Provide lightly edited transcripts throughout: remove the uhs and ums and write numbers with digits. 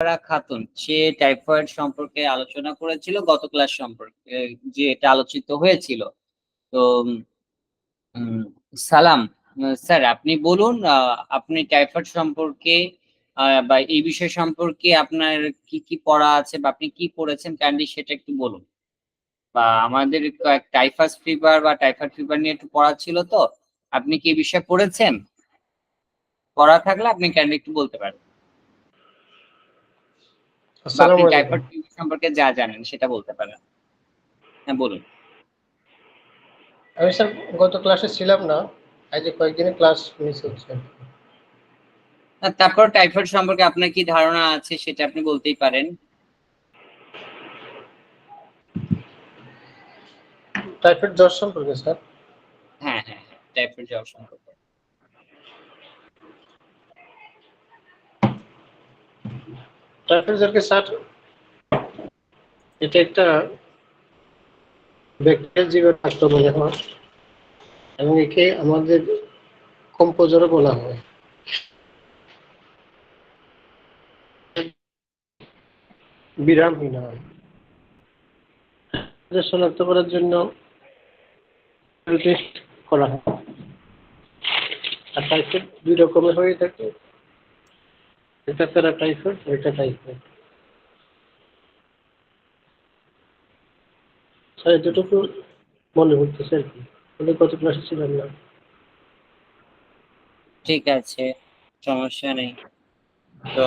খাতুন সে typhoid সম্পর্কে আলোচনা করেছিল গত ক্লাস সম্পর্কে, যে এটা আলোচিত হয়েছিল। তো উম, সালাম স্যার, আপনি বলুন আপনি টাইফয়েড সম্পর্কে বা এই বিষয় সম্পর্কে আপনার কি কি পড়া আছে বা আপনি কি পড়েছেন কাইন্ডলি সেটা একটু বলুন। বা আমাদের টাইফাস ফিভার বা টাইফয়েড ফিভার নিয়ে একটু পড়া ছিল, তো আপনি কি এই বিষয়ে পড়েছেন? পড়া থাকলে আপনি কাইন্ডলি একটু বলতে পারেন, বা আপনি আসসালামু আলাইকুম। টাইফয়েড ফিভার সম্পর্কে যা জানেন সেটা বলতে পারেন। হ্যাঁ বলুন। আমি স্যার গত ক্লাসে ছিলাম না, আজ কয়েকদিনে ক্লাস মিস হচ্ছে। তারপর টাইফয়েড সম্পর্কে আপনার কি ধারণা আছে সেটা আপনি বলতেই পারেন। টাইফয়েড জ্বর সম্পর্কে স্যার। হ্যাঁ হ্যাঁ হ্যাঁ, টাইফয়েড জ্বর সম্পর্কে। টাইফয়েড জ্বরকে স্যার এটা একটা ব্যাকটেরিয়াল জীবাণু আক্রমণ হয় এবং একে আমাদের কম্পোজরও বলা হয়। বিরামহীন হয়। শনাক্ত করার জন্য টেস্ট করা হয়। আর টাইফয়েড দুই রকমের হয়ে থাকে, এটা প্যারাটাইফয়েড, এটা টাইফয়েড। স্যার এতটুকু মনে হচ্ছে আর কি, আমি গত ক্লাসে ছিলাম না। ঠিক আছে, সমস্যা নেই। তো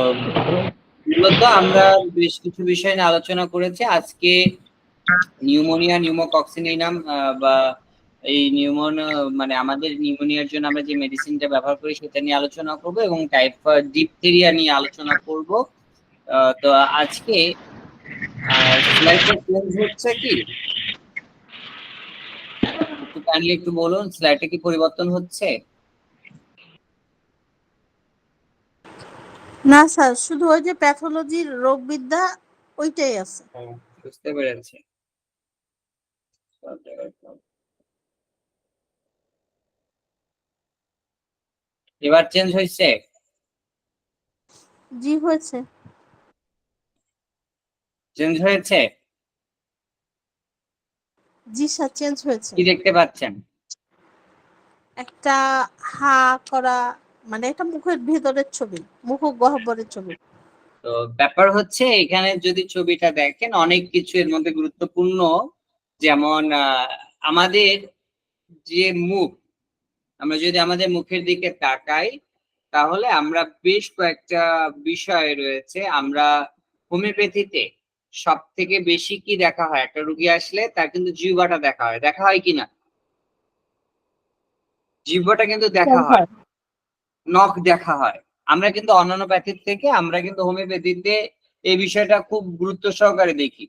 মূলত আমরা বেশ কিছু বিষয় নিয়ে আলোচনা করেছি আজকে। নিউমোনিয়া, নিউমোকক্সিনিনাম বা এই মানে আমাদের নিউমোনিয়ার জন্য আমরা যে মেডিসিনটা ব্যবহার করি সেটা নিয়ে আলোচনা করব, এবং টাইফয়েড ডিপথেরিয়া নিয়ে আলোচনা করব। তো আজকে স্লাইডটা চেঞ্জ হচ্ছে কি, একটু কাইন্ডলি একটু বলুন, স্লাইডটা কি পরিবর্তন হচ্ছে? না স্যার, শুধু ওই যে প্যাথোলজির রোগবিদ্যা ওইটাই আছে। বুঝতে পেরেছি। এবার চেঞ্জ হয়েছে? জি হয়েছে। চেঞ্জ হয়েছে? জি স্যার, চেঞ্জ হয়েছে। কি দেখতে পাচ্ছেন? একটা হা করা, মানে একটা মুখের ভেতরের ছবি, মুখ গহ্বরের ছবি। তো ব্যাপার হচ্ছে এখানে যদি ছবিটা দেখেন অনেক কিছু এর মধ্যে গুরুত্বপূর্ণ, যেমন আমাদের যে মুখ, আমরা যদি আমাদের মুখের দিকে তাকাই তাহলে আমরা বেশ কয়েকটা বিষয় রয়েছে। আমরা হোমিওপ্যাথিতে সব থেকে বেশি কি দেখা হয়, একটা রুগী আসলে তার কিন্তু জিহ্বাটা দেখা হয়, দেখা হয় কিনা? জিহ্বাটা কিন্তু দেখা হয়, নখ দেখা হয়। আমরা কিন্তু অন্যান্য প্যাথির থেকে আমরা কিন্তু হোমিওপ্যাথিতে এই বিষয়টা খুব গুরুত্ব সহকারে দেখি।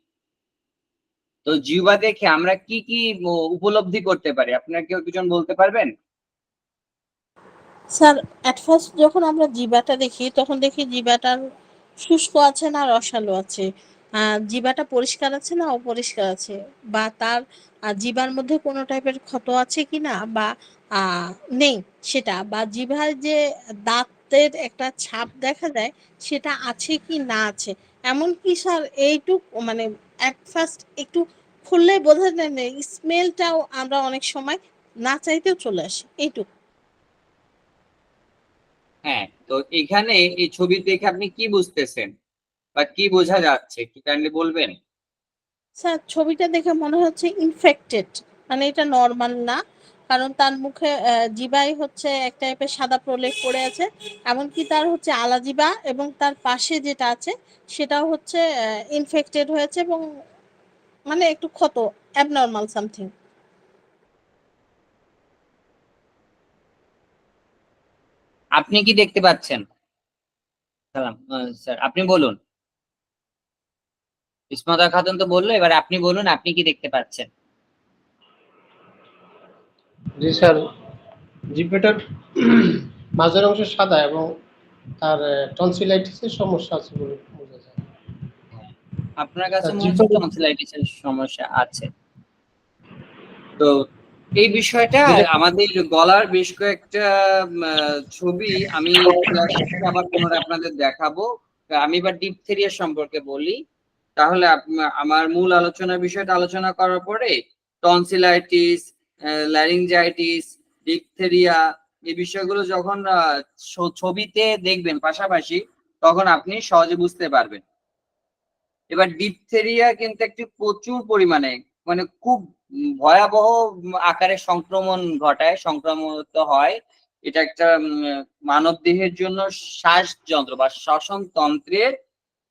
তো জিহ্বা দেখে আমরা কি কি উপলব্ধি করতে পারি, আপনারা কেউ দুজন বলতে পারবেন? স্যার এট ফার্স্ট যখন আমরা জিবাটা দেখি তখন দেখি জিবাটার শুষ্ক আছে না রসালো আছে, জিবাটা পরিষ্কার আছে না অপরিষ্কার আছে, বা তার জিবার মধ্যে কোনো টাইপের ক্ষত আছে কিনা বা নেই সেটা, বা জিভার যে দাঁতের একটা ছাপ দেখা যায় সেটা আছে কি না আছে। এমনকি স্যার এইটুক মানে এট ফার্স্ট একটু খুললে বোঝা যায় না, স্মেলটাও আমরা অনেক সময় না চাইতেও চলে আসে এইটুক। হ্যাঁ, তো এখানে এই ছবি দেখে আপনি কি বুঝতেছেন বা কি বোঝা যাচ্ছে একটু কাইন্ডলি বলবেন? স্যার ছবিটা দেখে মনে হচ্ছে ইনফেক্টেড, মানে এটা নর্মাল না, কারণ তার মুখে জিবাই হচ্ছে এক টাইপের সাদা প্রলেপ পড়ে আছে, এমনকি তার হচ্ছে আলাজিবা এবং তার পাশে যেটা আছে সেটাও হচ্ছে ইনফেক্টেড হয়েছে এবং মানে একটু ক্ষত, অ্যাবনর্মাল সামথিং। আপনি কি দেখতে পাচ্ছেন? সালাম স্যার, আপনি বলুন। ইসমতা খাতুন তো বললো, এবার আপনি বলুন আপনি কি দেখতে পাচ্ছেন? জি স্যার, জিহ্বাটার মাঝের অংশ সাদা এবং তার টনসিলাইটিসের সমস্যা আছে বলে বোঝা যায়। আপনার কাছে তার মনে হচ্ছে জিহ্বা টনসিলাইটিসের সমস্যা আছে। তো এই বিষয়টা যেটা আমাদের গলার বেশ কয়েকটা ছবি আমি ক্লাস শেষে আবার পুনরায় আপনাদের দেখাবো। আমি এবার ডিপথেরিয়া সম্পর্কে বলি। তাহলে আমার মূল আলোচনার বিষয়টা আলোচনা করার পরে টনসিলাইটিস, ল্যারিঞ্জাইটিস, ডিপথেরিয়া এই বিষয়গুলো যখন ছবিতে দেখবেন পাশাপাশি, তখন আপনি সহজে বুঝতে পারবেন। এবার ডিপথেরিয়া কিন্তু একটি প্রচুর পরিমাণে, মানে খুব ভয়াবহ আকারে সংক্রমণ ঘটায়, সংক্রমিত হয়। এটা একটা মানব দেহের জন্য শ্বাসযন্ত্র বা শ্বসন তন্ত্রের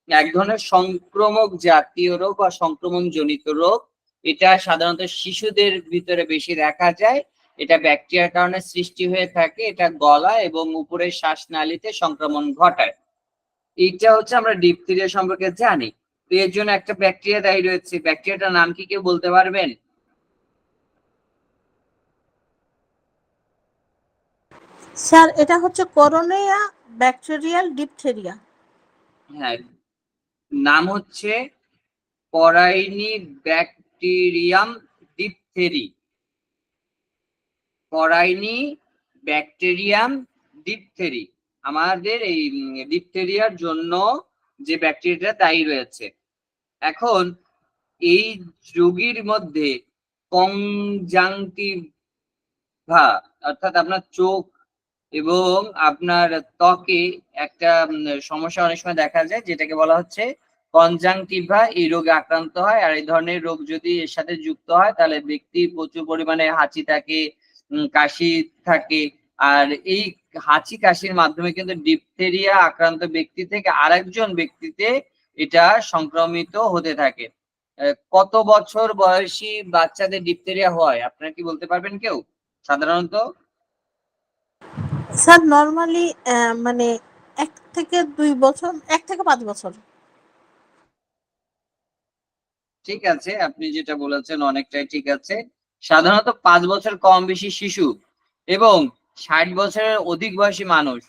এক ধরনের সংক্রমক জাতীয় রোগ বা সংক্রমণ জনিত রোগ। এটা সাধারণত শিশুদের ভিতরে বেশি দেখা যায়। এটা ব্যাকটেরিয়ার কারণে সৃষ্টি হয়ে থাকে। এটা গলা এবং উপরের শ্বাসনালীতে সংক্রমণ ঘটায়। এইটা হচ্ছে আমরা ডিপথেরিয়া সম্পর্কে জানি। তো এর জন্য একটা ব্যাকটেরিয়া দায়ী রয়েছে। ব্যাকটেরিয়াটার নাম কি কেউ বলতে পারবেন? স্যার এটা হচ্ছে করোনিয়া ব্যাকটেরিয়াল ডিপথেরিয়া। হ্যাঁ, নাম হচ্ছে পরাইনি ব্যাকটেরিয়াম ডিপথেরি। পরাইনি ব্যাকটেরিয়াম ডিপথেরি আমাদের এই ডিপথেরিয়ার জন্য যে ব্যাকটেরিয়াটা দায়ী রয়েছে। এখন এই রোগীর মধ্যে কনজাংটিভা অর্থাৎ আপনার চোখ এবং আপনার ত্বকে একটা সমস্যা অনেক সময় দেখা যায়, যেটাকে বলা হচ্ছে কনজাংটিভা। এই রোগে আক্রান্ত হয়। আর এই ধরনের রোগ যদি এর সাথে যুক্ত হয় তাহলে ব্যক্তি প্রচুর পরিমাণে হাঁচি থাকে, কাশি থাকে। আর এই হাঁচি কাশির মাধ্যমে কিন্তু ডিপথেরিয়া আক্রান্ত ব্যক্তি থেকে আরেকজন ব্যক্তিতে এটা সংক্রমিত হতে থাকে। কত বছর বয়সী বাচ্চাদের ডিপথেরিয়া হয় আপনারা কি বলতে পারবেন কেউ সাধারণত? স্যার নর্মালি মানে 1 থেকে 2 বছর, 1 থেকে 5 বছর। ঠিক আছে, আপনি যেটা বলেছেন অনেকটাই ঠিক আছে। সাধারণত 5 বছর কম বেশি শিশু এবং 60 বছরের অধিক বয়সী মানুষ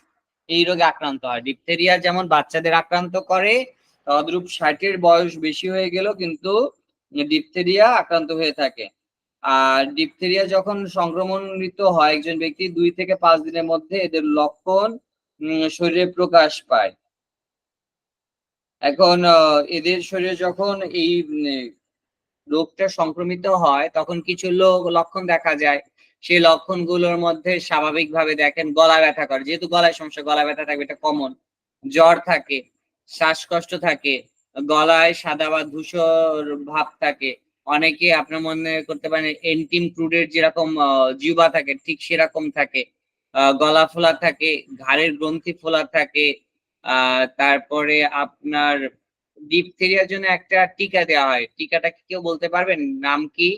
এই রোগে আক্রান্ত হয়। ডিপথেরিয়া যেমন বাচ্চাদের আক্রান্ত করে, তদ্রূপ 60-এর বয়স বেশি হয়ে গেলেও কিন্তু ডিপথেরিয়া আক্রান্ত হয়ে থাকে। আর ডিপথেরিয়া যখন সংক্রমণিত হয় একজন ব্যক্তি, 2 থেকে 5 দিনের মধ্যে এদের লক্ষণ শরীরে প্রকাশ পায়। এখন এদের শরীরে যখন এই রোগটা সংক্রমিত হয় তখন কিছু লক্ষণ দেখা যায়। সেই লক্ষণগুলোর মধ্যে স্বাভাবিকভাবে দেখেন গলা ব্যথা করে, যেহেতু গলায় সমস্যা, গলা ব্যথা থাকবে, এটা কমন। জ্বর থাকে, শ্বাসকষ্ট থাকে, গলায় সাদা বা ধূসর ভাব থাকে। অনেকে আপনার মনে করতে পারেন এন্টিম ক্রুডের যেরকম জিহ্বা থাকে ঠিক সেরকম থাকে। গলা ফোলা থাকে, ঘাড়ের গ্রন্থি ফোলা থাকে। তারপরে আপনার ডিপথেরিয়ার জন্য একটা টিকা দেওয়া হয়। টিকাটা কি কেউ বলতে পারবেন? নাম কি?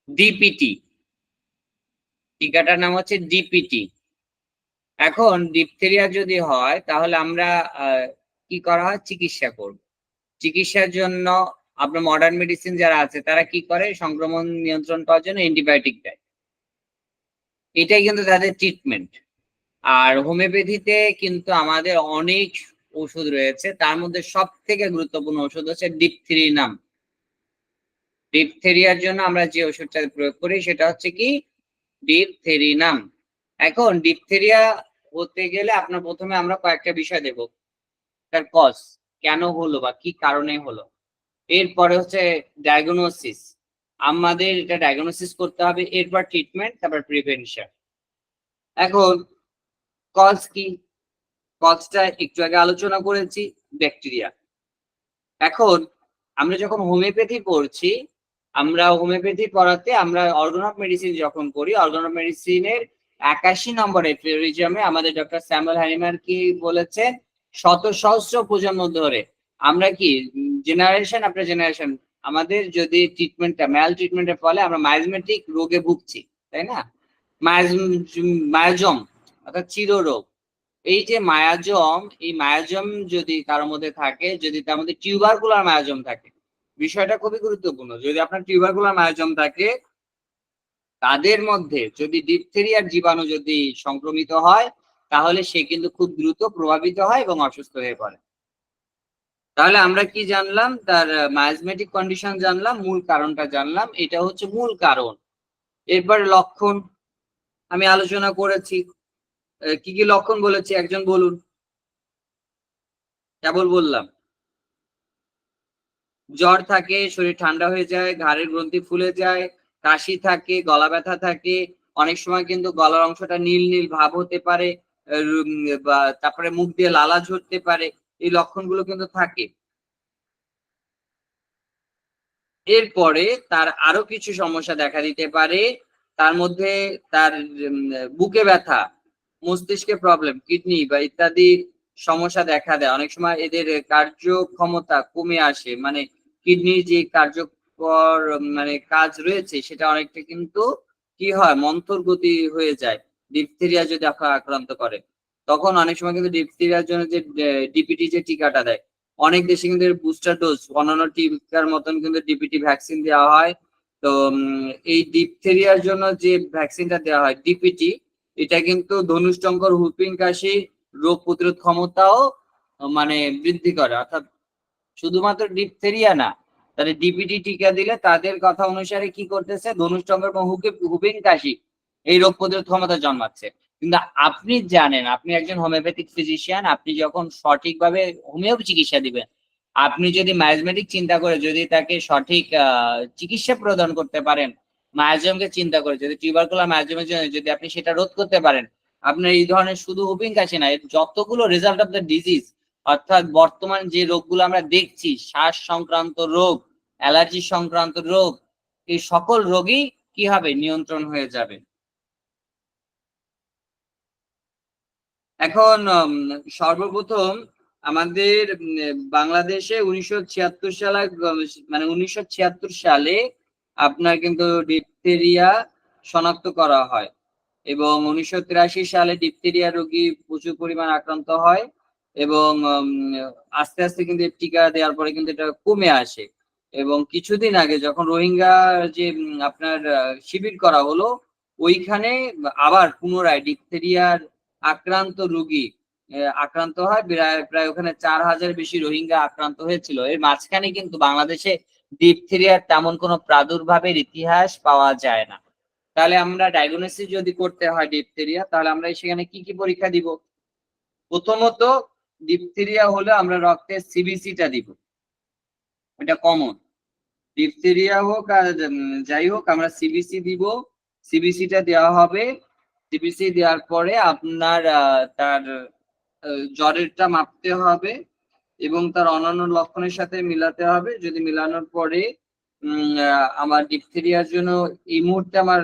ডিপিটি। টিকাটার নাম হচ্ছে ডিপিটি। এখন ডিপথেরিয়া যদি হয় তাহলে আমরা কি করা হয়? চিকিৎসা করব। চিকিৎসার জন্য আপনার মডার্ন মেডিসিন যারা আছে তারা কি করে? সংক্রমণ নিয়ন্ত্রণ করার জন্য অ্যান্টিবায়োটিক দেয়। এটাই কিন্তু তাদের ট্রিটমেন্ট। আর হোমিওপ্যাথিতে কিন্তু আমাদের অনেক ওষুধ রয়েছে। তার মধ্যে সবথেকে গুরুত্বপূর্ণ ওষুধ হচ্ছে ডিপথেরিনাম। ডিপথেরিয়ার জন্য আমরা যে ওষুধটা প্রয়োগ করি সেটা হচ্ছে কি? ডিপথেরিনাম। এখন ডিপথেরিয়া হতে গেলে আপনার প্রথমে আমরা কয়েকটা বিষয় দেখব। তার কজ, কেন হলো বা কি কারণে হলো। এরপরে হচ্ছে ডায়াগনোসিস, আমাদের এটা ডায়াগনোসিস করতে হবে। এরপর ট্রিটমেন্ট, তারপর প্রিভেনশন। এখন কজ কি? কজটা একটু আগে আলোচনা করেছি, ব্যাকটেরিয়া। এখন আমরা যখন হোমিওপ্যাথি পড়ছি, আমরা হোমিওপ্যাথি পড়াতে আমরা অর্গান অফ মেডিসিন যখন করি, অর্গান অফ মেডিসিনের 81 নম্বর এফিওরিজমে আমাদের ডক্টর স্যামুয়েল হ্যানিম্যান কি বলেছেন? শত সহস্র প্রজন্ম ধরে আমরা কি জেনারেশন আফটার জেনারেশন আমাদের যদি ট্রিটমেন্টটা ম্যাল ট্রিটমেন্টের ফলে আমরা মায়োজমেটিক রোগে ভুগছি, তাই না? মায়োজম অর্থাৎ চিররোগ। এই যে মায়াজম, এই মায়াজম যদি কারোর মধ্যে থাকে, যদি তার মধ্যে টিউবারকুলার মায়াজম থাকে, বিষয়টা খুবই গুরুত্বপূর্ণ। যদি আপনার টিউবারকুলার মায়াজম থাকে, তাদের মধ্যে যদি ডিপথেরিয়ার জীবাণু যদি সংক্রমিত হয় তাহলে সে কিন্তু খুব দ্রুত প্রভাবিত হয় এবং অসুস্থ হয়ে পড়ে। তাহলে আমরা কি জানলাম? তার মায়াজমেটিক কন্ডিশন জানলাম, মূল কারণটা জানলাম। এটা হচ্ছে মূল কারণ। এরপর লক্ষণ আমি আলোচনা করেছি। কি কি লক্ষণ বলেছি একজন বলুন। কেবল বললাম জ্বর থাকে, শরীর ঠান্ডা হয়ে যায়, ঘাড়ের গ্রন্থি ফুলে যায়, কাশি থাকে, গলা ব্যথা থাকে, অনেক সময় কিন্তু গলার অংশটা নীল নীল ভাব হতে পারে, বা তারপরে মুখ দিয়ে লালা ঝরতে পারে, এই লক্ষণগুলো কিন্তু থাকে। এরপরে তার আরো কিছু সমস্যা দেখা দিতে পারে। তার মধ্যে তার বুকে ব্যথা, মস্তিষ্কে প্রবলেম, কিডনি বা ইত্যাদি সমস্যা দেখা দেয়। অনেক সময় এদের কার্যক্ষমতা কমে আসে। মানে কিডনির যে কার্যকর মানে কাজ রয়েছে সেটা অনেকটা কিন্তু কি হয় মন্থর গতি হয়ে যায়। ডিপথেরিয়া যদি আক্রান্ত করে। তখন অনেক সময় কিন্তু ডিপথেরিয়ার জন্য যে ডিপিটি যে টিকাটা দেয় অনেক দেশে কিন্তু বুস্টার ডোজ অন্যান্য টিকার মতন কিন্তু ডিপিটি ভ্যাকসিন দেওয়া হয়। তো এই ডিপথেরিয়ার জন্য যে ভ্যাকসিনটা দেওয়া হয় ডিপিটি, এটা কিন্তু ধনুষ্টঙ্কর, হুপিং কাশি, রোগ প্রতিরোধ ক্ষমতাও মানে বৃদ্ধি করে। অর্থাৎ শুধুমাত্র ডিপথেরিয়া না, তাহলে ডিপিটি টিকা দিলে তাদের কথা অনুসারে কি করতেছে ধনুষ্টঙ্কর এবং হুপিং কাশি এই রোগ প্রতিরোধ ক্ষমতা জন্মাচ্ছে। কিন্তু আপনি জানেন আপনি একজন হোমিওপ্যাথিক ফিজিশিয়ান, আপনি যখন সঠিকভাবে হোমিও চিকিৎসা দিবেন, আপনি যদি ম্যাজমেটিক চিন্তা করে যদি তাকে সঠিক চিকিৎসা প্রদান করতে পারেন, মায়াজমকে চিন্তা করে যদি টিউবারকুলার মায়াজমের জন্য যদি আপনি সেটা রোধ করতে পারেন, আপনার এই ধরনের শুধু হুপিং কাশি না, এর যতগুলো রেজাল্ট অফ দ্য ডিজিজ, অর্থাৎ বর্তমান যে রোগগুলো আমরা দেখছি, শ্বাস সংক্রান্ত রোগ, অ্যালার্জি সংক্রান্ত রোগ, এই সকল রোগই কি হবে নিয়ন্ত্রণ হয়ে যাবে। এখন সর্বপ্রথম আমাদের বাংলাদেশে 1976 সালে মানে 1976 সালে আপনার কিন্তু ডিপথেরিয়া শনাক্ত করা হয় এবং 1983 সালে ডিপথেরিয়া রোগী প্রচুর পরিমাণ আক্রান্ত হয় এবং আস্তে আস্তে কিন্তু টিকা দেওয়ার পরে কিন্তু এটা কমে আসে। এবং কিছুদিন আগে যখন রোহিঙ্গা যে আপনার শিবির করা হলো, ওইখানে আবার পুনরায় ডিপথেরিয়ার আক্রান্ত রোগী আক্রান্ত হয়। প্রায় ওখানে 4000 বেশি রোহিঙ্গা আক্রান্ত হয়েছিল। এর মাঝখানে কিন্তু বাংলাদেশে ডিপথেরিয়ার তেমন কোনো প্রাদুর্ভাবের ইতিহাস পাওয়া যায় না। তাহলে আমরা ডায়াগনোসিস যদি করতে হয় ডিপথেরিয়া, তাহলে আমরা সেখানে কি কি পরীক্ষা দিব? প্রথমত ডিপথেরিয়া হলে আমরা রক্তে সিবিসিটা দিব, এটা কমন। ডিপথেরিয়া হোক আর যাই হোক আমরা সিবিসি দিব। সিবিসিটা দেওয়া হবে। সিবিসি দেওয়ার পরে আপনার তার জ্বরেরটা মাপতে হবে এবং তার অন্যান্য লক্ষণের সাথে মিলাতে হবে। যদি মিলানোর পরে আমার ডিপথেরিয়ার জন্য এই মুহূর্তে আমার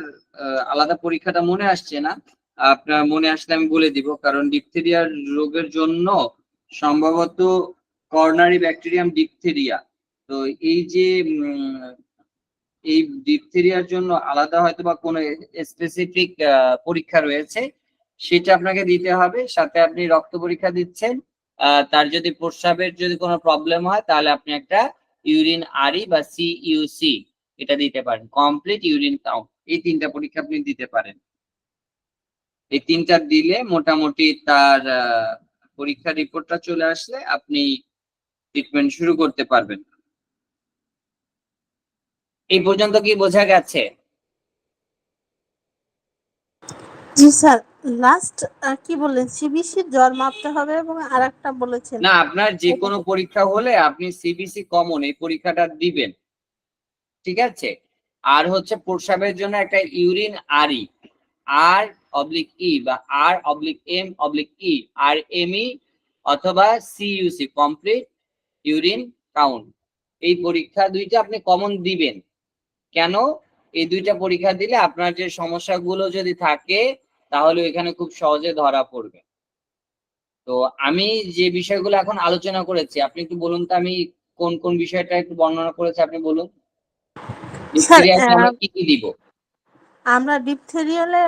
আলাদা পরীক্ষাটা মনে আসছে না, আপনার মনে আসলে আমি বলে দিব। কারণ ডিপথেরিয়ার রোগের জন্য সম্ভবত করোনারি ব্যাকটেরিয়াম ডিপথেরিয়া, তো এই যে এই ডিপথেরিয়ার জন্য আলাদা হয়তো বা কোনো স্পেসিফিক পরীক্ষা রয়েছে, সেটা আপনাকে দিতে হবে। সাথে আপনি রক্ত পরীক্ষা দিচ্ছেন, তার যদি প্রস্রাবের যদি কোনো প্রবলেম হয় তাহলে আপনি একটা ইউরিন আরই বা সিইউসি এটা দিতে পারেন, কমপ্লিট ইউরিন কাউন্ট। এই তিনটা পরীক্ষা আপনি দিতে পারেন। এই তিনটা দিলে মোটামুটি তার পরীক্ষার রিপোর্টটা চলে আসলে আপনি ট্রিটমেন্ট শুরু করতে পারবেন। এই পর্যন্ত কি বোঝা গেছে? জি স্যার, লাস্ট কি বললেন সিবিসি জ্বর মাপতে হবে এবং আরেকটা বলেছেন? না, আপনার যে কোনো পরীক্ষা হলে আপনি সিবিসি কমন এই পরীক্ষাটা দিবেন, ঠিক আছে? আর হচ্ছে প্রস্রাবের জন্য একটা ইউরিন আরই, R/E বা R/M/E, RME অথবা সিইউসি, কমপ্লিট ইউরিন কাউন্ট। এই পরীক্ষা দুইটা আপনি কমন দিবেন। কেন? এই দুইটা পরীক্ষা দিলে আপনার যে সমস্যাগুলো যদি থাকে তাহলে এখানে খুব সহজে ধরা পড়বে। তো আমি যে বিষয়গুলো এখন আলোচনা করেছি আপনি একটু বলুন তো, আমি কোন কোন বিষয়টা একটু বর্ণনা করেছি আপনি বলুন। স্যার, ডিপথেরিয়াতে আমরা কি কি দিব? আমরা ডিপথেরিয়ালে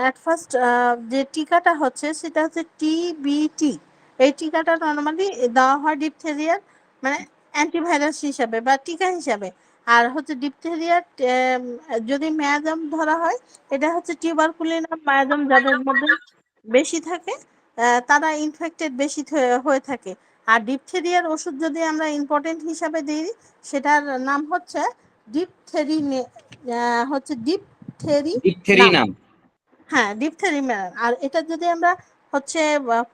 এট ফার্স্ট যে টিকাটা হচ্ছে সেটা হচ্ছে টিবিটি। এই টিকাটা নর্মালি দেওয়া হয় ডিপথেরিয়ার মানে অ্যান্টিভাইরাস হিসাবে বা টিকা হিসাবে। আর হচ্ছে ডিপথেরিয়ার যদি মেয়াজাম ধরা হয়, এটা হচ্ছে টিউবারকুলিনাম মায়াজাম যাদের মধ্যে বেশি থাকে, তারা ইনফেক্টেড বেশি হয়ে থাকে। আর ডিপথেরিয়ার ওষুধ যদি আমরা ইম্পর্টেন্ট হিসাবে দিই, সেটার নাম হচ্ছে ডিপথেরি, হচ্ছে ডিপথেরি নাম। ডিপথেরিনাম। হ্যাঁ, ডিপথেরি নাম। আর এটা যদি আমরা হচ্ছে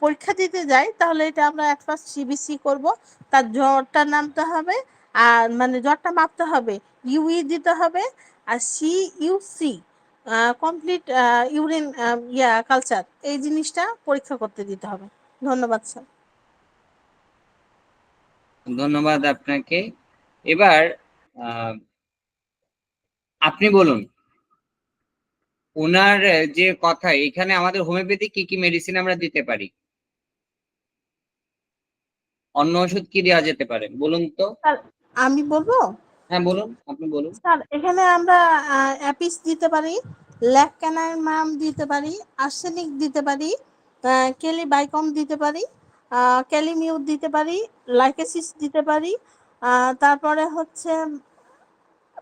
পরীক্ষা দিতে যায়, তাহলে এটা আমরা at first CBC করব, তার জ্বরটা নামতে হবে, আর মানে জ্বরটা মাপতে হবে, ইউই দিতে হবে, আর CUC কমপ্লিট ইউরিন কালচার, এই জিনিসটা পরীক্ষা করতে দিতে হবে। ধন্যবাদ স্যার। ধন্যবাদ আপনাকে। এবার আপনি বলুন, ওনার যে কথা, এখানে আমাদের হোমিওপ্যাথি কি কি মেডিসিন আমরা দিতে পারি, অন্য ওষুধ কি দেওয়া যেতে পারে বলুন তো। স্যার আমি বলবো। হ্যাঁ বলুন, আপনি বলুন। স্যার এখানে আমরা অ্যাপিস দিতে পারি, ল্যাকক্যানাইমাম দিতে পারি, আর্সেনিক দিতে পারি, কেলিবাইকম দিতে পারি, ক্যালিমিউট দিতে পারি, লাইকেসিস দিতে পারি, তারপরে হচ্ছে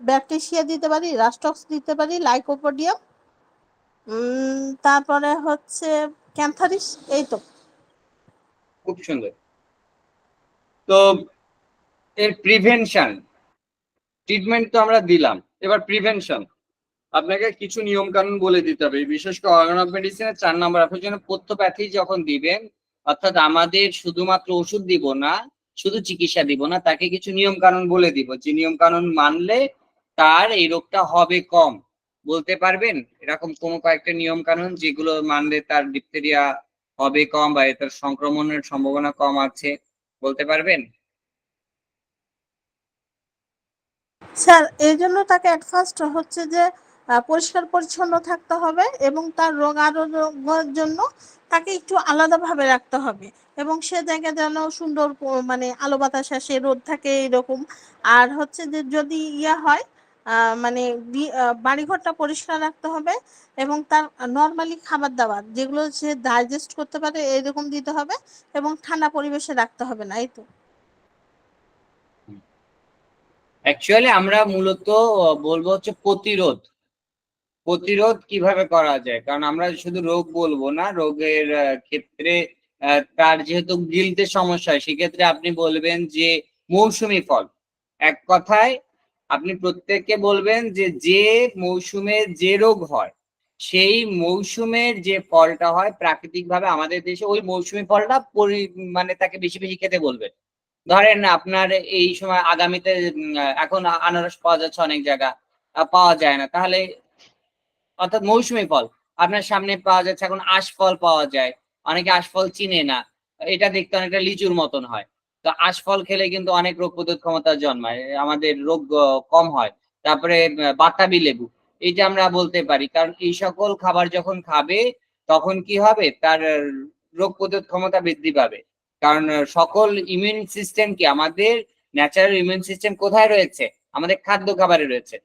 ব্যাকটেরিয়া দিতে পারি, রাস্টক্স দিতে পারি, লাইকোপোডিয়াম, তারপরে হচ্ছে ক্যান্থারিস, এই তো। খুব সুন্দর। তো এর প্রিভেনশন, ট্রিটমেন্ট তো আমরা দিলাম, এবার প্রিভেনশন আপনাকে কিছু নিয়ম কানুন বলে দিতে হবে, বিশেষ করে অর্গান অফ মেডিসিনের 4 নম্বর। আপনার জন্য পথ্যপ্যাথি যখন দিবেন, অর্থাৎ আমাদের শুধুমাত্র ওষুধ দিব না, শুধু চিকিৎসা দিব না, তাকে কিছু নিয়ম কানুন বলে দিব, যে নিয়ম কানুন মানলে তার এই রোগটা হবে কম। বলতে পারবেন এরকম কোনো কয়েকটা নিয়ম কানুন যেগুলো মানলে তার ডিপথেরিয়া হবে কম বা এটার সংক্রমণের সম্ভাবনা কম আছে, বলতে পারবেন? স্যার এই জন্য তাকে অ্যাট ফার্স্ট হচ্ছে যে পরিষ্কার পরিচ্ছন্ন থাকতে হবে, এবং তার রোগ আরোগ্যের জন্য তাকে একটু আলাদাভাবে রাখতে হবে, এবং সে জায়গায় যেন সুন্দর মানে আলো বাতাস আসে, রোদ থাকে এরকম। আর হচ্ছে যে যদি হয় মানে বাড়িঘরটা পরিষ্কার রাখতে হবে, এবং তার নর্মালি খাবার দাবার যেগুলো সে ডাইজেস্ট করতে পারে এরকম দিতে হবে, এবং ঠান্ডা পরিবেশে রাখতে হবে না, এই তো। অ্যাকচুয়ালি আমরা মূলত বলবো হচ্ছে প্রতিরোধ। প্রতিরোধ কিভাবে করা যায়, কারণ আমরা শুধু রোগ বলবো না, রোগের ক্ষেত্রে তার যেহেতু গিলতে সমস্যা হয়, সেক্ষেত্রে আপনি বলবেন যে মৌসুমী ফল। এক কথায় আপনি প্রত্যেককে বলবেন যে যে মৌসুমে যে রোগ হয়, সেই মৌসুমের যে ফলটা হয় প্রাকৃতিকভাবে আমাদের দেশে, ওই মৌসুমী ফলটা মানে তাকে বেশি বেশি খেতে বলবেন। ধরেন আপনার এই সময় আগামীতে এখন আনারস পাওয়া যাচ্ছে অনেক জায়গা, পাওয়া যায় না, তাহলে অর্থাৎ মৌসুমী ফল আপনার সামনে পাওয়া যাচ্ছে, এখন আশফল পাওয়া যায়, অনেকে আশফল চিনে না, এটা দেখতে অনেকটা লিচুর মতন হয়। তো আশফল খেলে কিন্তু অনেক রোগ প্রতিরোধ ক্ষমতা জন্মায়, আমাদের রোগ কম হয়। তারপরে বাতাবি লেবু, এটা আমরা বলতে পারি, কারণ এই সকল খাবার যখন খাবে তখন কি হবে, তার রোগ প্রতিরোধ ক্ষমতা বৃদ্ধি পাবে। কারণ সকল ইমিউন সিস্টেম কি, আমাদের ন্যাচারাল ইমিউন সিস্টেম কোথায় রয়েছে, আমাদের খাদ্য খাবারে রয়েছে।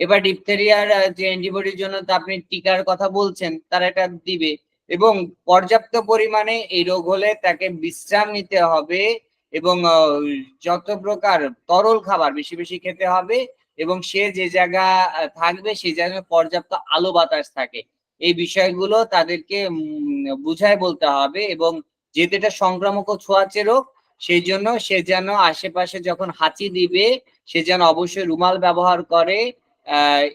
এবার ডিপথেরিয়ার যে অ্যান্টিবডির জন্য তো আপনি টিকার কথা বলছেন, তারা এটা দিবে, এবং পর্যাপ্ত পরিমাণে এই রোগ হলে তাকে বিশ্রাম নিতে হবে, এবং যত প্রকার তরল খাবার বেশি বেশি খেতে হবে, এবং সে যে জায়গা থাকবে সেই জায়গায় পর্যাপ্ত আলো বাতাস থাকে। এই বিষয়গুলো তাদেরকে বুঝায় বলতে হবে, এবং যেহেতু এটা সংক্রামক ও ছোঁয়াচে রোগ, সেই জন্য সে যেন আশেপাশে যখন হাঁচি দিবে সে যেন অবশ্যই রুমাল ব্যবহার করে।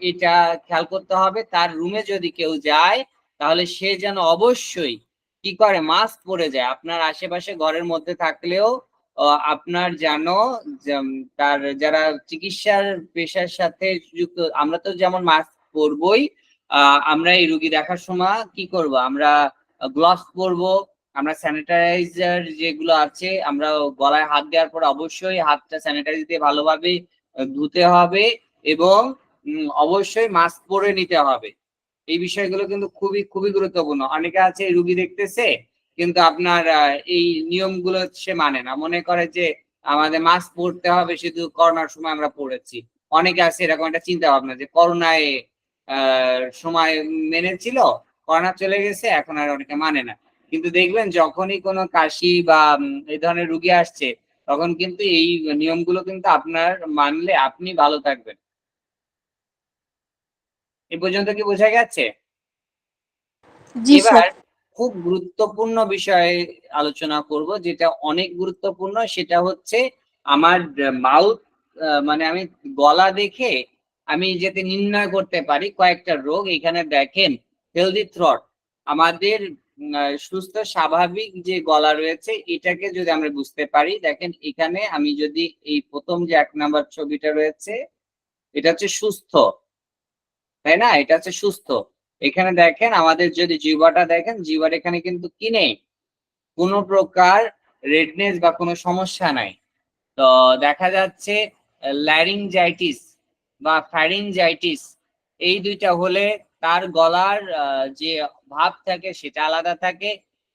এটা খেয়াল করতে হবে। তার রুমে যদি কেউ যায় তাহলে সে যেন অবশ্যই কি করে, মাস্ক পরে যায়। আপনার আশেপাশে ঘরের মধ্যে থাকলেও আপনার যেন তার যারা চিকিৎসার পেশার সাথে যুক্ত, আমরা তো যেমন মাস্ক পরবই, আমরা এই রোগী দেখার সময় কি করব, আমরা গ্লাভস পরবো, আমরা স্যানিটাইজার যেগুলো আছে, আমরা গলায় হাত দেওয়ার পর অবশ্যই হাতটা স্যানিটাইজ দিয়ে ভালোভাবে ধুতে হবে, এবং অবশ্যই মাস্ক পরে নিতে হবে। এই বিষয়গুলো কিন্তু খুবই খুবই গুরুত্বপূর্ণ। অনেকে আছে রুগী দেখতেছে কিন্তু আপনার এই নিয়মগুলো সে মানে না, মনে করে যে আমাদের মাস্ক পরতে হবে, শুধু করোনার সময় আমরা পড়েছি। অনেকে আছে এরকম একটা চিন্তা ভাবনা যে করোনায় সময় মেনেছিল, করোনা চলে গেছে এখন আর অনেকে মানে না। কিন্তু দেখবেন যখনই কোনো কাশি বা এই ধরনের রুগী আসছে, তখন কিন্তু এই নিয়মগুলো কিন্তু আপনার মানলে আপনি ভালো থাকবেন। এ পর্যন্ত কি বোঝা গেছে? জি এবার স্যার। খুব গুরুত্বপূর্ণ বিষয়ে আলোচনা করব, যেটা অনেক গুরুত্বপূর্ণ, সেটা হচ্ছে আমার মাউথ, মানে আমি গলা দেখে আমি যাতে নির্ণয় করতে পারি কয়েকটা রোগ। এখানে দেখেন হেলদি থ্রট, আমাদের সুস্থ স্বাভাবিক যে গলা রয়েছে এটাকে যদি আমরা বুঝতে পারি, দেখেন এখানে আমি যদি এই প্রথম যে 1 নাম্বার ছবিটা রয়েছে এটা হচ্ছে সুস্থ, তাই না? এটা হচ্ছে সুস্থ। এখানে দেখেন আমাদের যদি জিহ্বাটা দেখেন, জিহ্বার এখানে কিন্তু কি নেই, কোনো প্রকার রেডনেস বা কোনো সমস্যা নাই। তো দেখা যাচ্ছে ল্যারিঞ্জাইটিস বা ফ্যারিঞ্জাইটিস এই দুইটা হলে তার গলার যে ভাব থাকে সেটা আলাদা থাকে।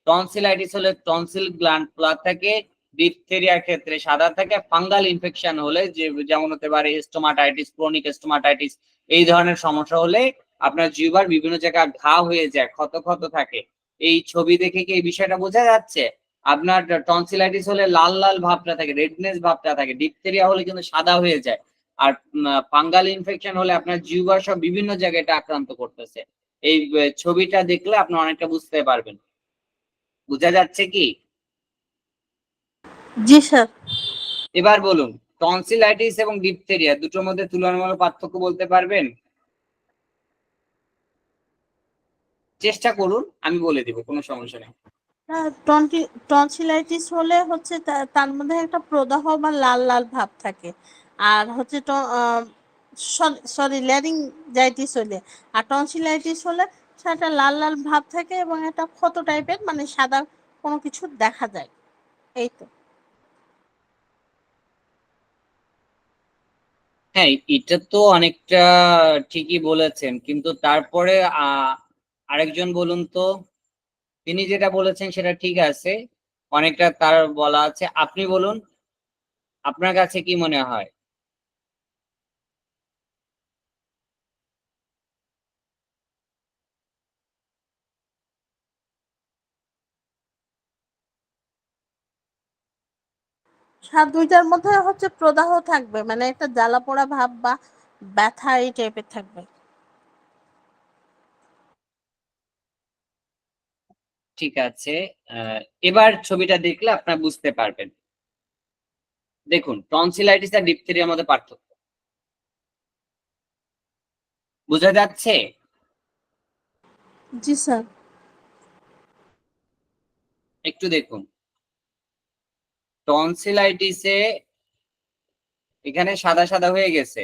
টনসিলাইটিস হলে টনসিল গ্ল্যান্ড খোলা থাকে, ডিপথেরিয়ার ক্ষেত্রে সাদা থাকে, ফাঙ্গাল ইনফেকশন হলে যেমন হতে পারে স্টোমাটাইটিস, ক্রনিক স্টোমাটাইটিস এই ধরনের সমস্যা হলে আপনার জিহ্বার বিভিন্ন জায়গায় ঘা হয়ে যায়, ক্ষত ক্ষত থাকে। এই ছবি দেখে কি এই বিষয়টা বোঝা যাচ্ছে? আপনার টনসিলাইটিস হলে লাল লাল ভাবটা থাকে, রেডনেস ভাবটা থাকে, ডিপথেরিয়া হলে কিন্তু সাদা হয়ে যায়। আর ফাঙ্গাল ইনফেকশন হলে আপনার জিহ্বা সব বিভিন্ন জায়গায় এটা আক্রান্ত করতেছে। এই ছবিটা দেখলে আপনি অনেকটা বুঝতে পারবেন। বোঝা যাচ্ছে কি? জি স্যার। এবার বলুন, টনসিলাইটিস এবং ডিপথেরিয়া দুটোর মধ্যে তুলনামূলক পার্থক্য বলতে পারবেন? চেষ্টা করুন, আমি বলে দিব, কোনো সমস্যা নেই। টনসিলাইটিস হলে হচ্ছে তার মধ্যে একটা প্রদাহ বা লাল লাল ভাব থাকে, আর হচ্ছে সরি ল্যারিঞ্জাইটিস হলে, আর টনসিলাইটিস হলে সেটা লাল লাল ভাব থাকে এবং একটা ক্ষত টাইপের, মানে সাদা কোনো কিছু দেখা যায়। এই তো। হ্যাঁ, এটা তো অনেকটা ঠিকই বলেছেন, কিন্তু তারপরে আরেকজন বলুন তো, তিনি যেটা বলেছেন সেটা ঠিক আছে, অনেকটা তার বলা আছে। আপনি বলুন, আপনার কাছে কি মনে হয়? স্যার দুইটার মধ্যে হচ্ছে প্রদাহ থাকবে, মানে একটা জ্বালা পোড়া ভাব বা ব্যথা এই টাইপের থাকবে। ঠিক আছে, এবার ছবিটা দেখলে আপনারা বুঝতে পারবেন। দেখুন, টনসিলাইটিস আর ডিপথেরিয়ার মধ্যে পার্থক্য বোঝা যাচ্ছে? জি স্যার। একটু দেখুন, টনসিলাইটিসে এখানে সাদা সাদা হয়ে গেছে,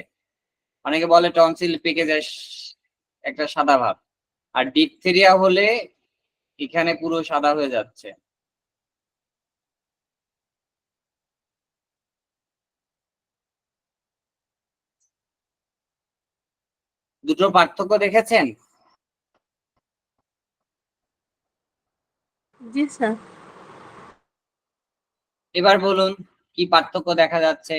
অনেকে বলে টনসিল পেকে যায়, একটা সাদা ভাব। আর ডিপথেরিয়া হলে এখানে পুরো সাদা হয়ে যাচ্ছে। দুটো পার্থক্য দেখেছেন? জি স্যার। এবার বলুন, কি পার্থক্য দেখা যাচ্ছে?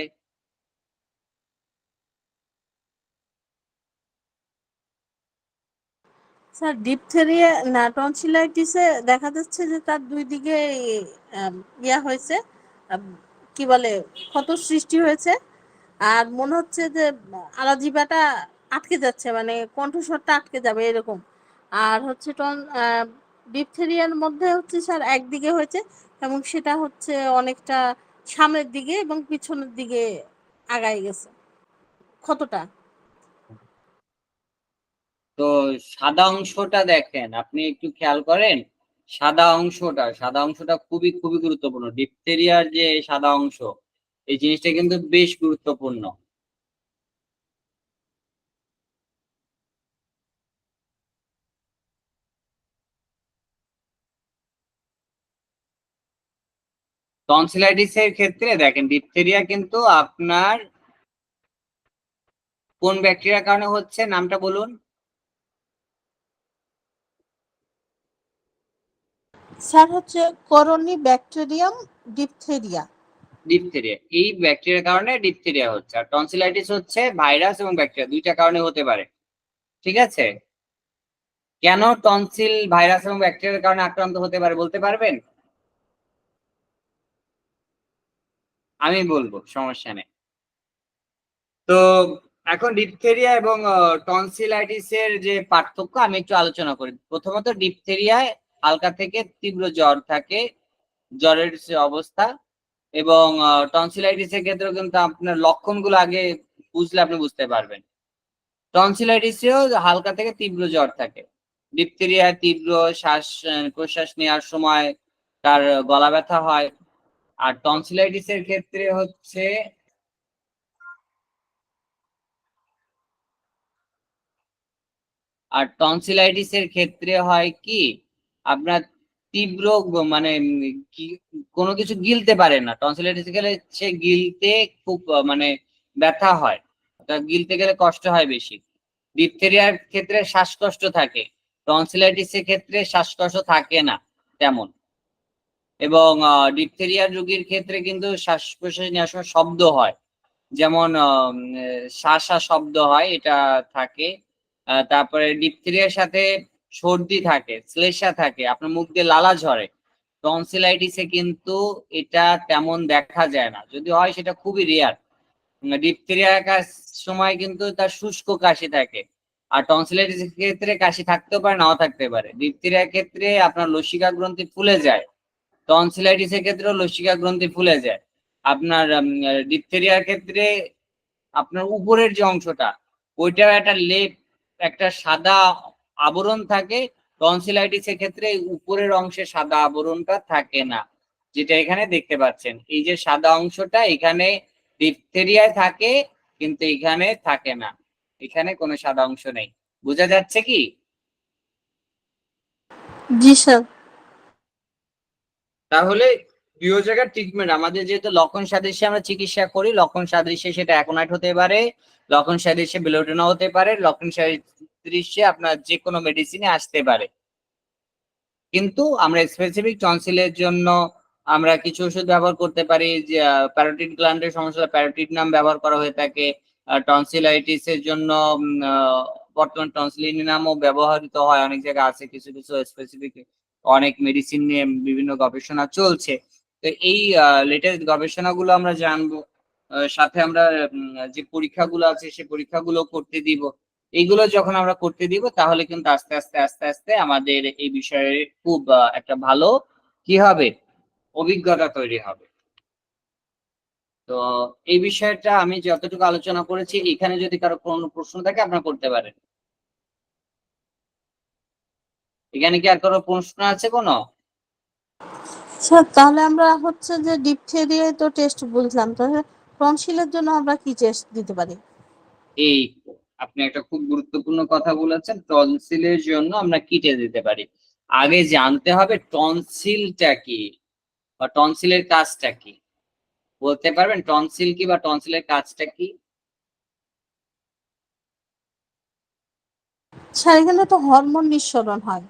স্যার ডিপথেরিয়া না, টনসিলাইটিসে দেখা যাচ্ছে যে তার দুই দিকে ইয়া হয়েছে, আম, কি বলে, ক্ষত সৃষ্টি হয়েছে, আর মনে হচ্ছে যে আলাজিবাটা আটকে যাচ্ছে, মানে কণ্ঠস্বরটা আটকে যাবে এরকম। আর হচ্ছে ডিপথেরিয়ার মধ্যে হচ্ছে স্যার একদিকে হয়েছে, এবং সেটা হচ্ছে অনেকটা সামনের দিকে এবং পিছনের দিকে আগায় গেছে ক্ষতটা। তো সাদা অংশটা দেখেন, আপনি একটু খেয়াল করেন, সাদা অংশটা খুবই খুবই গুরুত্বপূর্ণ। ডিপথেরিয়ার যে সাদা অংশ, এই জিনিসটা কিন্তু বেশ গুরুত্বপূর্ণ। টনসিলাইটিস এর ক্ষেত্রে দেখেন, ডিপথেরিয়া কিন্তু আপনার কোন ব্যাকটেরিয়ার কারণে হচ্ছে, নামটা বলুন। স্যার হচ্ছে করোনি ব্যাকটেরিয়াম ডিপথেরিয়া। ডিপথেরিয়া, এই ব্যাকটেরিয়ার কারণে ডিপথেরিয়া হচ্ছে। আর টনসিলাইটিস হচ্ছে ভাইরাস এবং ব্যাকটেরিয়া দুইটা কারণে হতে পারে। ঠিক আছে? কেন টনসিল ভাইরাস এবং ব্যাকটেরিয়ার কারণে আক্রান্ত হতে পারে বলতে পারবেন? আমি বলবো, সমস্যা নেই। তো এখন ডিপথেরিয়া এবং টনসিলাইটিস এর যে পার্থক্য আমি একটু আলোচনা করি। প্রথমত ডিপথেরিয়ায় হালকা থেকে তীব্র জ্বর থাকে, জ্বরের যে অবস্থা, এবং টনসিলাইটিস এর ক্ষেত্রে কিন্তু আপনার লক্ষণগুলো আগে বুঝলে আপনি বুঝতে পারবেন। টনসিলাইটিসেও হালকা থেকে তীব্র জ্বর থাকে, ডিপথেরিয়া তীব্র শ্বাস প্রশ্বাস নেওয়ার সময় তার গলা ব্যথা হয়। আর টনসিলাইটিসের ক্ষেত্রে হচ্ছে হয় কি আপনার তীব্র মানে কোনো কিছু গিলতে পারে না। টনসিলাইটিস গেলে সে গিলতে খুব মানে ব্যথা হয়, গিলতে গেলে কষ্ট হয় বেশি। ডিপথেরিয়ার ক্ষেত্রে শ্বাসকষ্ট থাকে, টনসিলাইটিসের ক্ষেত্রে শ্বাসকষ্ট থাকে না তেমন। এবং ডিপথেরিয়ার রোগীর ক্ষেত্রে কিন্তু শ্বাস প্রশ্বাস নেওয়ার সময় শব্দ হয়, যেমন শা শব্দ হয়, এটা থাকে। তারপরে ডিপথেরিয়ার সাথে সর্দি থাকে, শ্লেষ্মা থাকে, আপনার মুখ দিয়ে লালা ঝরে। টনসিলাইটিসে কিন্তু এটা তেমন দেখা যায় না, যদি হয় সেটা খুবই রেয়ার। ডিপথেরিয়ার সময় কিন্তু তার শুষ্ক কাশি থাকে, আর টনসিলাইটিসের ক্ষেত্রে কাশি থাকতেও পারে, নাও থাকতে পারে। ডিপথেরিয়ার ক্ষেত্রে আপনার লসিকা গ্রন্থি ফুলে যায়, টনসিলাইটিসের ক্ষেত্রেও লসিকা গ্রন্থি ফুলে যায়। আপনার ডিপথেরিয়ার ক্ষেত্রে আপনার উপরের যে অংশটা, ওইটার একটা লেপ, একটা সাদা আবরণ থাকে। টনসিলাইটিসের ক্ষেত্রে উপরের অংশে সাদা আবরণটা থাকে না, যেটা এখানে দেখতে পাচ্ছেন। এই যে সাদা অংশটা এখানে ডিপথেরিয়ায় থাকে, কিন্তু এখানে থাকে না, এখানে কোনো সাদা অংশ নেই। বোঝা যাচ্ছে কি? জি স্যার। তাহলে দুই জায়গার ট্রিটমেন্ট, আমাদের যেহেতু লক্ষণ সাদৃশ্যে আমরা চিকিৎসা করি, লক্ষণ সাদৃশ্যে সেটা অ্যাকোনাইট হতে পারে, লক্ষণ সাদৃশ্যে বেলোডোনা হতে পারে, লক্ষণ সাদৃশ্যে আপনার যে কোনো মেডিসিনে আসতে পারে। কিন্তু আমরা স্পেসিফিক টনসিলের জন্য আমরা কিছু ওষুধ ব্যবহার করতে পারি, যে প্যারোটিড গ্ল্যান্ডের সমস্যা, প্যারোটিড নাম ব্যবহার করা হয়ে থাকে। টনসিলাইটিসের জন্য বর্তমান টনসিলিন নামও ব্যবহৃত হয়, অনেক জায়গায় আছে, কিছু কিছু স্পেসিফিক অনেক মেডিসিন নিয়ে বিভিন্ন গবেষণা চলছে। তো এই লেটেস্ট গবেষণাগুলো আমরা জানবো, সাথে আমরা যে পরীক্ষাগুলো আছে সেই পরীক্ষাগুলো করতে দিব। এইগুলো যখন আমরা করতে দিব, তাহলে কিন্তু আস্তে আস্তে আস্তে আস্তে আমাদের এই বিষয়ে খুব একটা ভালো কি হবে, অভিজ্ঞতা তৈরি হবে। তো এই বিষয়টা আমি যতটুকু আলোচনা করেছি, এখানে যদি কারো কোনো প্রশ্ন থাকে আপনারা করতে পারেন। এখানে কি আর কারো প্রশ্ন আছে কোনো? স্যার তাহলে আমরা হচ্ছে যে ডিপথেরিয়ায় তো টেস্ট বুঝলাম, তাহলে টনসিলের জন্য আমরা কি টেস্ট দিতে পারি? এই তো, আপনি একটা খুব গুরুত্বপূর্ণ কথা বলেছেন। টনসিলের জন্য আমরা কি টেস্ট দিতে পারি? আগে জানতে হবে টনসিলটা কি বা টনসিলের কাজটা কি। বলতে পারবেন টনসিল কি বা টনসিলের কাজটা কি? স্যার এখানে তো হরমোন নিঃসরণ হয়।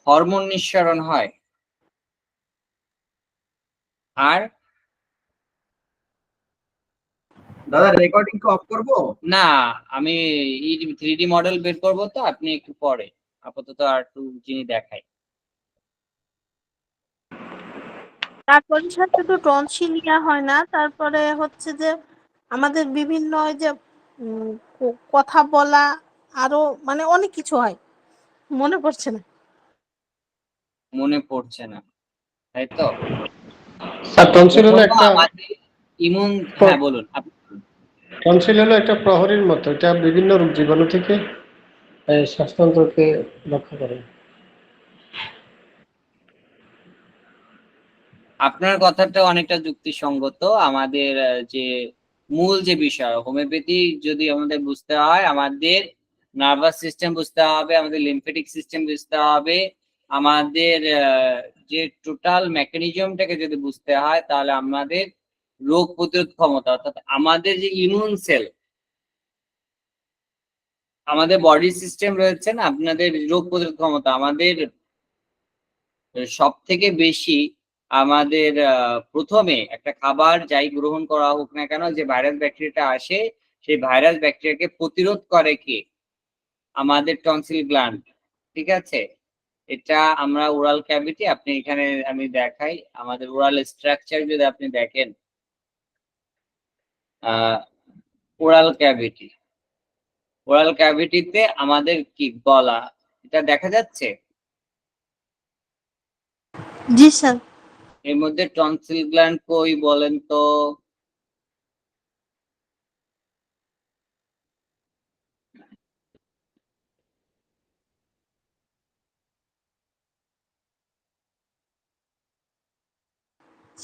হরমোন নিঃসরণ হয়, আর দাদা রেকর্ডিং কি অফ করবো? না, আমি 3D মডেল বের করবো, তো আপনি একটু পরে, আপাতত আর একটু জিনিস দেখাই। তারপরে স্যার শুধু টনসিলিয়া হয় না, তারপরে হচ্ছে যে আমাদের বিভিন্ন ওই যে কথা বলা, আরো মানে অনেক কিছু হয়, মনে পড়ছে না। মনে পড়ছে না, তাই তো? স্যার টনসিল হলো প্রথমত একটা আমাদের ইমুন, হ্যাঁ বলুন আপনি বলুন। টনসিল হলো একটা প্রহরীর মতো, এটা বিভিন্ন রোগ জীবাণু থেকে শ্বাসতন্ত্রকে রক্ষা করে। আপনার কথাটা অনেকটা যুক্তিসঙ্গত। আমাদের যে মূল যে বিষয় হোমিওপ্যাথি, যদি আমাদের বুঝতে হয়, আমাদের নার্ভাস সিস্টেম বুঝতে হবে, আমাদের লিম্ফেটিক সিস্টেম বুঝতে হবে, আমাদের যে টোটাল মেকানিজমটাকে যদি বুঝতে হয়, তাহলে আমাদের রোগ প্রতিরোধ ক্ষমতা, অর্থাৎ আমাদের যে ইমিউন সেল, আমাদের বডি সিস্টেম রয়েছে না, আপনাদের রোগ প্রতিরোধ ক্ষমতা আমাদের সব থেকে বেশি। আমাদের প্রথমে একটা খাবার যাই গ্রহণ করা হোক না কেন, যে ভাইরাস ব্যাকটেরিয়াটা আসে, সেই ভাইরাস ব্যাকটেরিয়াকে প্রতিরোধ করে কি? আমাদের টনসিল গ্ল্যান্ড। ঠিক আছে, এটা আমরা ওরাল ক্যাভিটি, আপনি এখানে আমি দেখাই আমাদের ওরাল স্ট্রাকচার, যদি আপনি দেখেন ওরাল ক্যাভিটি, ওরাল ক্যাভিটিতে আমাদের কি গলা, এটা দেখা যাচ্ছে? জি স্যার। এর মধ্যে টনসিল গ্ল্যান্ড কই বলেন তো?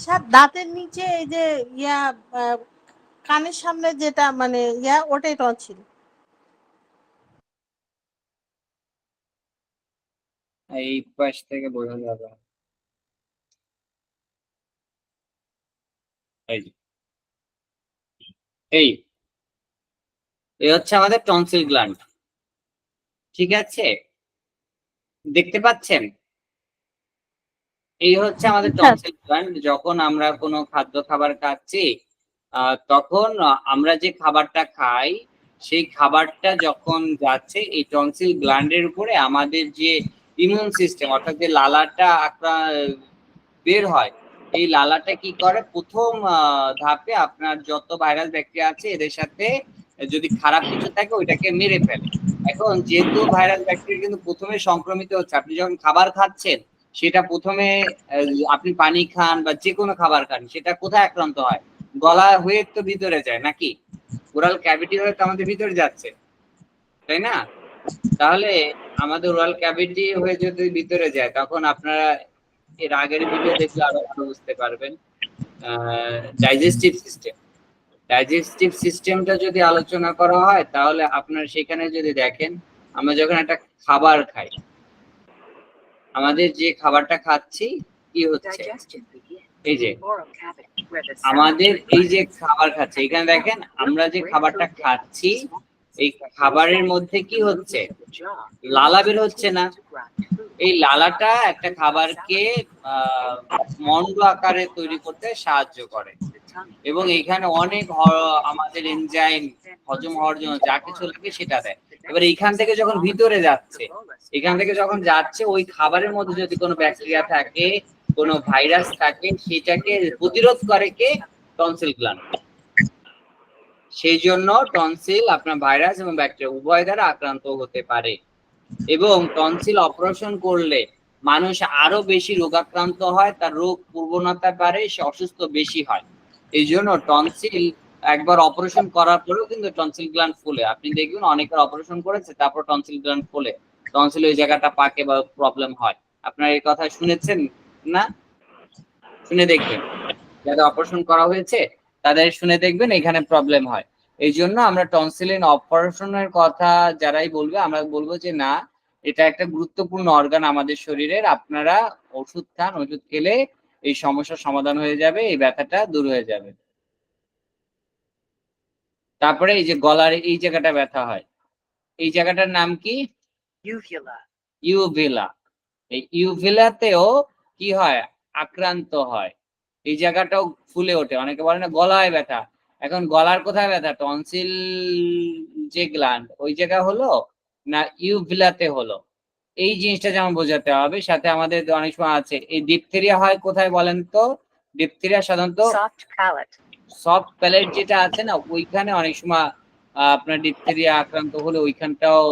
স্যার দাঁতের নিচে এই যে ইয়া কানের সামনে যেটা মানে ওটাই টনসিল। এই পাশ থেকে বোঝা যাবে। এই যে, এই এই হচ্ছে আমাদের টনসিল গ্ল্যান্ড, ঠিক আছে? দেখতে পাচ্ছেন? এই হচ্ছে আমাদের স্যার টনসিল গ্ল্যান্ড। যখন আমরা কোনো খাদ্য খাবার খাচ্ছি তখন আমরা যে খাবারটা খাই সেই খাবারটা যখন যাচ্ছে এই টনসিল গ্ল্যান্ডের উপরে আমাদের যে ইমিউন সিস্টেম অর্থাৎ যে লালাটা বের হয়, এই লালাটা কি করে প্রথম ধাপে আপনার যত ভাইরাস ব্যাকটেরিয়া আছে এদের সাথে যদি খারাপ কিছু থাকে ওইটাকে মেরে ফেলে। এখন যেহেতু ভাইরাস ব্যাকটেরিয়া কিন্তু প্রথমে সংক্রমিত হচ্ছে, আপনি যখন খাবার খাচ্ছেন সেটা প্রথমে আপনি পানি খান বা যে কোনো খাবার খান সেটা কোথায় আক্রান্ত হয়? গলা হয়ে তো ভিতরে যায় নাকি? ওরাল ক্যাভিটি হয়ে তো আমাদের ভিতরে যাচ্ছে, তাই না? তাহলে আমাদের ওরাল ক্যাভিটি হয়ে যদি ভিতরে যায় তখন আপনারা এর আগের ভিডিও দেখলে আরো ভালো বুঝতে পারবেন। ডাইজেস্টিভ সিস্টেম, ডাইজেস্টিভ সিস্টেমটা যদি আলোচনা করা হয় তাহলে আপনারা সেখানে যদি দেখেন আমরা যখন একটা খাবার খাই, আমাদের যে খাবারটা খাচ্ছি কি হচ্ছে, এই যে আমাদের এই যে খাবার খাচ্ছি এখানে দেখেন আমরা যে খাবারটা খাচ্ছি এই খাবারের মধ্যে কি হচ্ছে, লালা বের হচ্ছে না। এই লালাটা একটা খাবারকে মন্ড আকারে তৈরি করতে সাহায্য করে এবং এখানে অনেক আমাদের এনজাইম হজম হওয়ার জন্য যা কিছু লাগে সেটা দেয়। এবার এইখান থেকে যখন ভিতরে যাচ্ছে, এখান থেকে যখন যাচ্ছে ওই খাবারের মধ্যে যদি কোনো ব্যাকটেরিয়া থাকে, কোনো ভাইরাস থাকে, সেটাকে প্রতিরোধ করে কে? Tonsil gland. সেই জন্য টনসিল আপনার ভাইরাস এবং ব্যাকটেরিয়া উভয় দ্বারা আক্রান্ত হতে পারে এবং টনসিল অপারেশন করলে মানুষ আরো বেশি রোগাক্রান্ত হয়, তার রোগ প্রবণতা বাড়ে, সে অসুস্থ বেশি হয়। এই জন্য টনসিল একবার অপারেশন করার পরেও কিন্তু টনসিল গ্ল্যান্ড ফুলে, আপনি দেখবেন অনেকের অপারেশন করেছে তারপর টনসিল গ্ল্যান্ড ফুলে, টনসিল ওই জায়গাটা পাকে বা প্রবলেম হয়। আপনারা এই কথা শুনেছেন না? শুনে দেখবেন, যাদের অপারেশন করা হয়েছে তাদের শুনে দেখবেন এখানে প্রবলেম হয়। এই জন্য আমরা টনসিলিন অপারেশনের কথা যারাই বলবে আমরা বলবো যে না, এটা একটা গুরুত্বপূর্ণ অর্গান আমাদের শরীরের, আপনারা ওষুধ খান, ওষুধ খেলে এই সমস্যার সমাধান হয়ে যাবে, এই ব্যথাটা দূর হয়ে যাবে। তারপরে এই যে গলার এই জায়গাটা ব্যথা হয়, এই জায়গাটার নাম কি? ইউভিলা। এই ইউভিলাতেও কি হয়? আক্রান্ত হয়, এই জায়গাটাও ফুলে ওঠে। অনেকে বলে না গলায় ব্যথা, এখন গলার কোথায় ব্যথা? টনসিল যে গ্ল্যান্ড ওই জায়গা হলো না ইউভিলাতে হলো, এই জিনিসটা যেমন বোঝাতে হবে। সাথে আমাদের অনেক সময় আছে এই ডিপথেরিয়া হয় কোথায় বলেন তো? ডিপথেরিয়া সাধারণত সফট প্যালেট যেটা আছে না ওইখানে অনেক সময় আপনার ডিপথেরিয়া আক্রান্ত হলে ওইখানটাও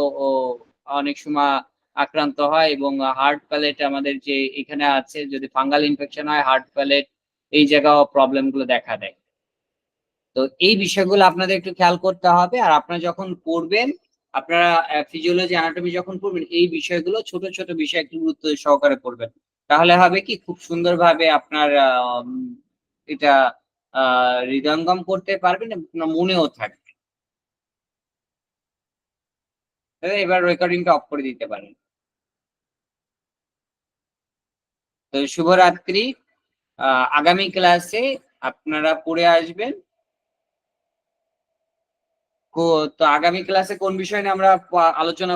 অনেক সময় আক্রান্ত হয় এবং হার্ড প্যালেট আমাদের যে এখানে আছে, যদি ফাঙ্গাল ইনফেকশন হয় হার্ড প্যালেট এই জায়গাও প্রবলেম গুলো দেখা দেয়। তো এই বিষয়গুলো আপনাদের একটু খেয়াল করতে হবে। আর আপনারা যখন পড়বেন, আপনারা ফিজিওলজি অ্যানাটমি যখন পড়বেন এই বিষয়গুলো ছোট ছোট বিষয় একটু গুরুত্ব সহকারে পড়বেন, তাহলে হবে কি খুব সুন্দরভাবে আপনার এটা হৃদয়ঙ্গম করতে পারবেন এবং আপনার মনেও থাকবে। এবার রেকর্ডিংটা অফ করে দিতে পারেন। তো শুভরাত্রি। আগামী ক্লাসে আপনারা পড়ে আসবেন। তো আগামী ক্লাসে কোন বিষয় নিয়ে আমরা আলোচনা